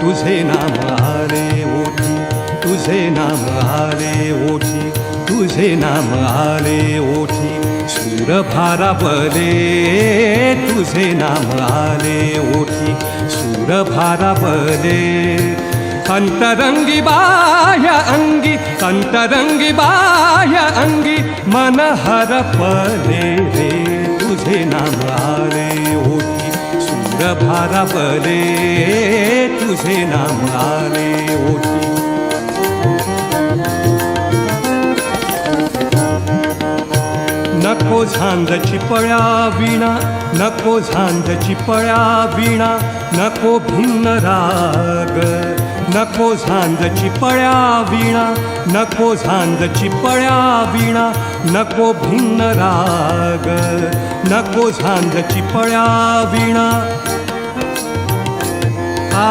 तुझे नाम आले ओठी, तुझे नाम आले ओठी, तुझे नाम आले ओठी, सूर भारावले तुझे नाम आले ओठी, सूर भारावले अंतरंगी बाह्य अंगी, अंतरंगी बाह्य अंगी, मन हरपले रे तुझे नाम आले ओठी, सूर भारावले तुझे नाम आले ओठी. नको झांजची पळ्या विणा, नको झांजची पळ्या विणा, नको भिन्न राग, नको झांजची पळ्या विणा, नको झांजची पळ्या विणा, नको भिन्न राग, नको झांजची पळ्या विणा. आ